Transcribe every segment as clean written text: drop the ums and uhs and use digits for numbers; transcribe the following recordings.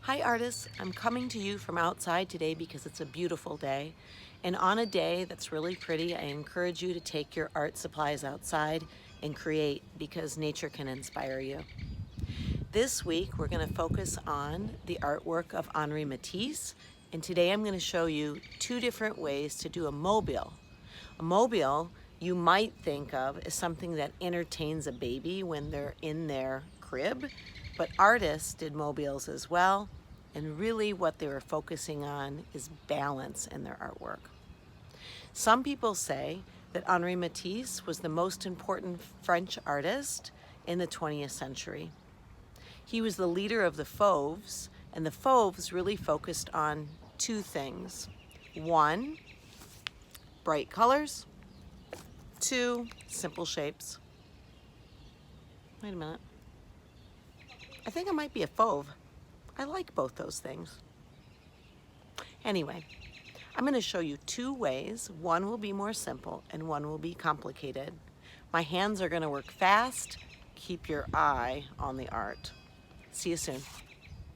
Hi artists, I'm coming to you from outside today because it's a beautiful day. And on a day that's really pretty, I encourage you to take your art supplies outside and create because nature can inspire you. This week, we're going to focus on the artwork of Henri Matisse. And today I'm going to show you two different ways to do a mobile. A mobile you might think of as something that entertains a baby when they're in their crib, but artists did mobiles as well. And really what they were focusing on is balance in their artwork. Some people say that Henri Matisse was the most important French artist in the 20th century. He was the leader of the Fauves, and the Fauves really focused on two things. One, bright colors. Two, simple shapes. Wait a minute. I think it might be a Fauve. I like both those things. Anyway, I'm going to show you two ways. One will be more simple and one will be complicated. My hands are going to work fast. Keep your eye on the art. See you soon.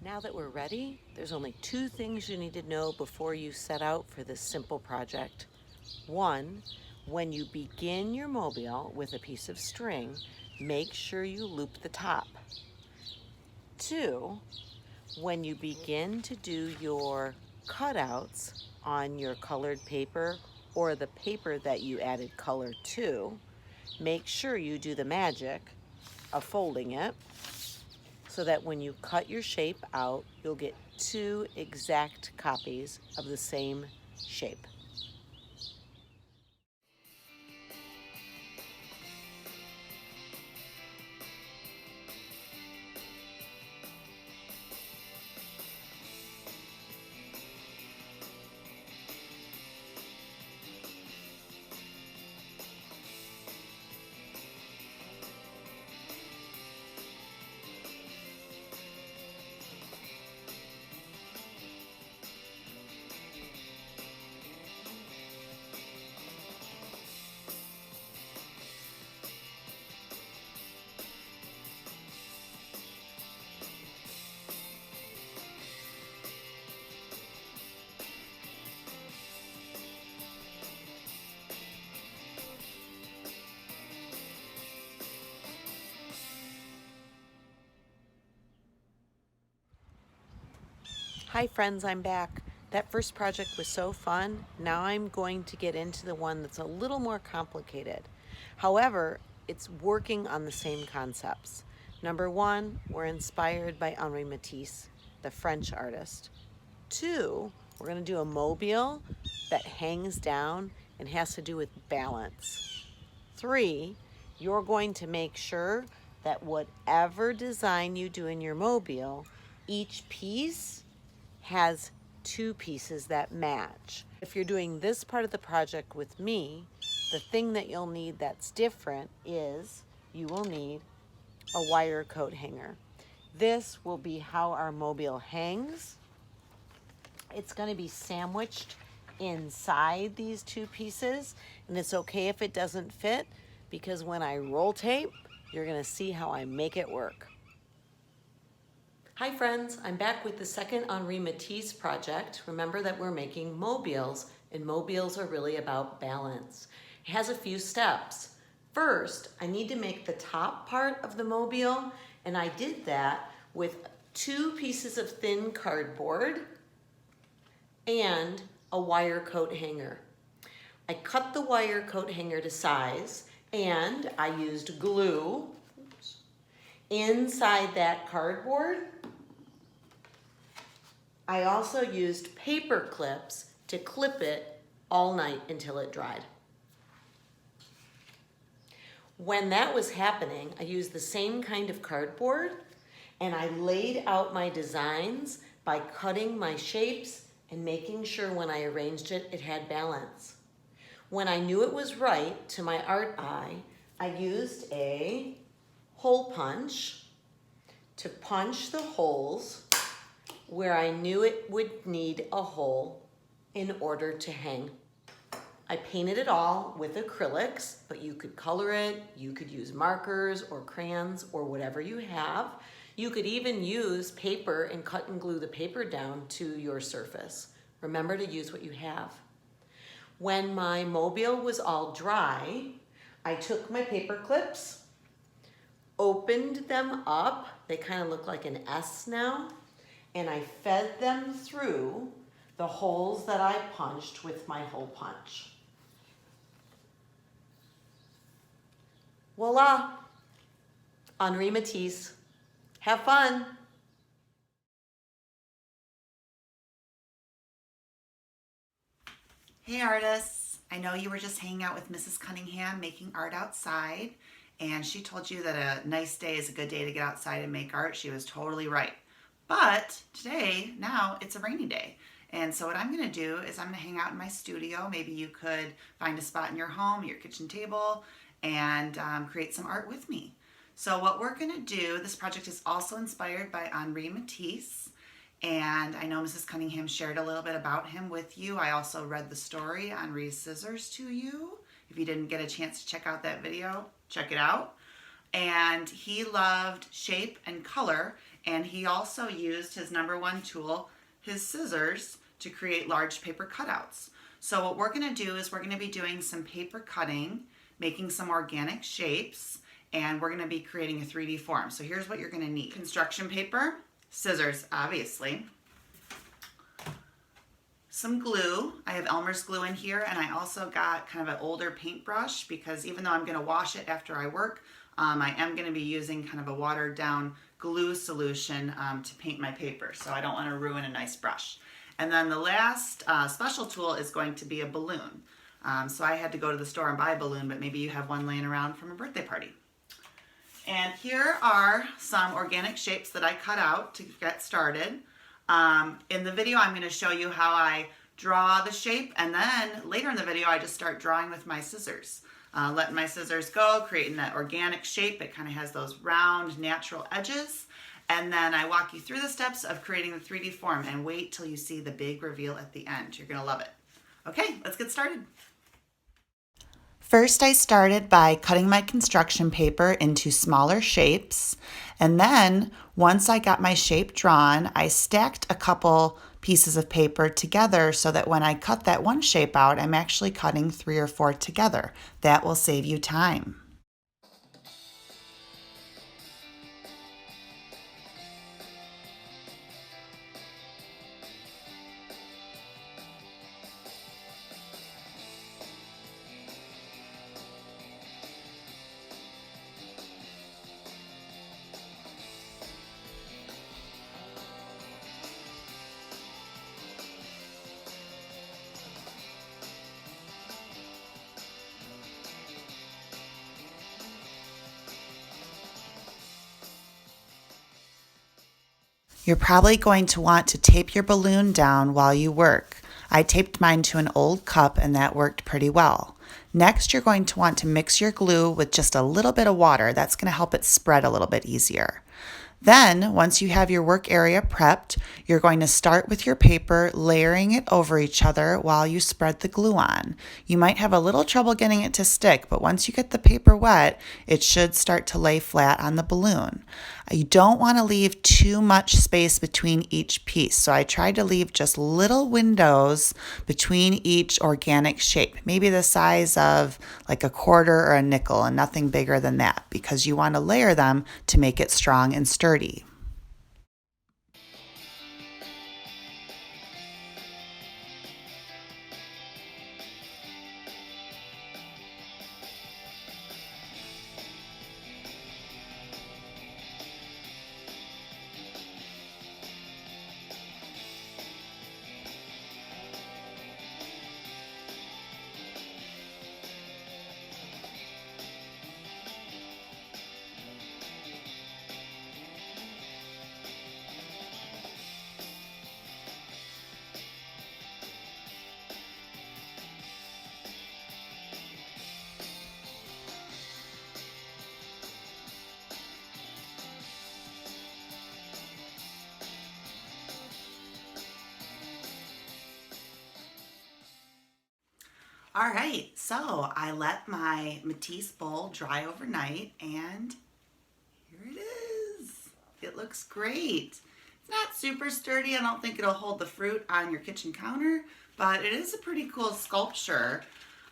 Now that we're ready, there's only two things you need to know before you set out for this simple project. One, when you begin your mobile with a piece of string, make sure you loop the top. Two, when you begin to do your cutouts on your colored paper or the paper that you added color to, make sure you do the magic of folding it so that when you cut your shape out, you'll get two exact copies of the same shape. Hi friends, I'm back. That first project was so fun. Now I'm going to get into the one that's a little more complicated. However, it's working on the same concepts. Number one, we're inspired by Henri Matisse, the French artist. Two, we're going to do a mobile that hangs down and has to do with balance. Three, you're going to make sure that whatever design you do in your mobile, each piece has two pieces that match. If you're doing this part of the project with me, the thing that you'll need that's different is you will need a wire coat hanger. This will be how our mobile hangs. It's going to be sandwiched inside these two pieces, and it's okay if it doesn't fit because when I roll tape, you're going to see how I make it work. Hi friends, I'm back with the second Henri Matisse project. Remember that we're making mobiles, and mobiles are really about balance. It has a few steps. First, I need to make the top part of the mobile, and I did that with two pieces of thin cardboard and a wire coat hanger. I cut the wire coat hanger to size, and I used glue inside that cardboard. I also used paper clips to clip it all night until it dried. When that was happening, I used the same kind of cardboard and I laid out my designs by cutting my shapes and making sure when I arranged it, it had balance. When I knew it was right to my art eye, I used a hole punch to punch the holes where I knew it would need a hole in order to hang. I painted it all with acrylics, but you could color it, you could use markers or crayons or whatever you have. You could even use paper and cut and glue the paper down to your surface. Remember to use what you have. When my mobile was all dry, I took my paper clips, opened them up, they kind of look like an S now, and I fed them through the holes that I punched with my hole punch. Voila! Henri Matisse. Have fun! Hey artists, I know you were just hanging out with Mrs. Cunningham making art outside, and she told you that a nice day is a good day to get outside and make art. She was totally right. But today, now it's a rainy day. And so what I'm going to do is I'm going to hang out in my studio. Maybe you could find a spot in your home, your kitchen table, and create some art with me. So what we're going to do, this project is also inspired by Henri Matisse. And I know Mrs. Cunningham shared a little bit about him with you. I also read the story, Henri's Scissors, to you. If you didn't get a chance to check out that video, check it out. And he loved shape and color, and he also used his #1 tool, his scissors, to create large paper cutouts. So what we're going to do is we're going to be doing some paper cutting, making some organic shapes, and we're going to be creating a 3D form. So here's what you're going to need. Construction paper, scissors, obviously, some glue. I have Elmer's glue in here, and I also got kind of an older paintbrush because even though I'm going to wash it after I work, I am going to be using kind of a watered down glue solution to paint my paper, so I don't want to ruin a nice brush. And then the last special tool is going to be a balloon. So I had to go to the store and buy a balloon, but maybe you have one laying around from a birthday party. And here are some organic shapes that I cut out to get started. In the video, I'm going to show you how I draw the shape, and then later in the video, I just start drawing with my scissors. Letting my scissors go, creating that organic shape. It kind of has those round, natural edges. And then I walk you through the steps of creating the 3D form, and wait till you see the big reveal at the end. You're going to love it. Okay, let's get started. First, I started by cutting my construction paper into smaller shapes, and then once I got my shape drawn, I stacked a couple pieces of paper together so that when I cut that one shape out, I'm actually cutting 3 or 4 together. That will save you time. You're probably going to want to tape your balloon down while you work. I taped mine to an old cup and that worked pretty well. Next, you're going to want to mix your glue with just a little bit of water. That's going to help it spread a little bit easier. Then, once you have your work area prepped, you're going to start with your paper, layering it over each other while you spread the glue on. You might have a little trouble getting it to stick, but once you get the paper wet, it should start to lay flat on the balloon. You don't want to leave too much space between each piece, so I tried to leave just little windows between each organic shape, maybe the size of like a quarter or a nickel and nothing bigger than that, because you want to layer them to make it strong and sturdy. All right, so I let my Matisse bowl dry overnight, and here it is. It looks great. It's not super sturdy. I don't think it'll hold the fruit on your kitchen counter, but it is a pretty cool sculpture.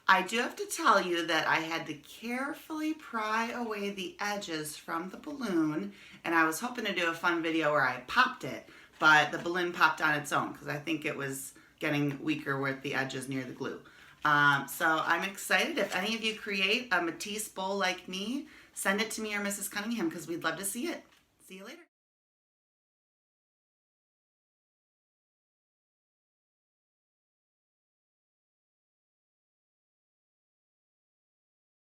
I do have to tell you that I had to carefully pry away the edges from the balloon, and I was hoping to do a fun video where I popped it, but the balloon popped on its own because I think it was getting weaker with the edges near the glue. So I'm excited. If any of you create a Matisse bowl like me, send it to me or Mrs. Cunningham because we'd love to see it. See you later.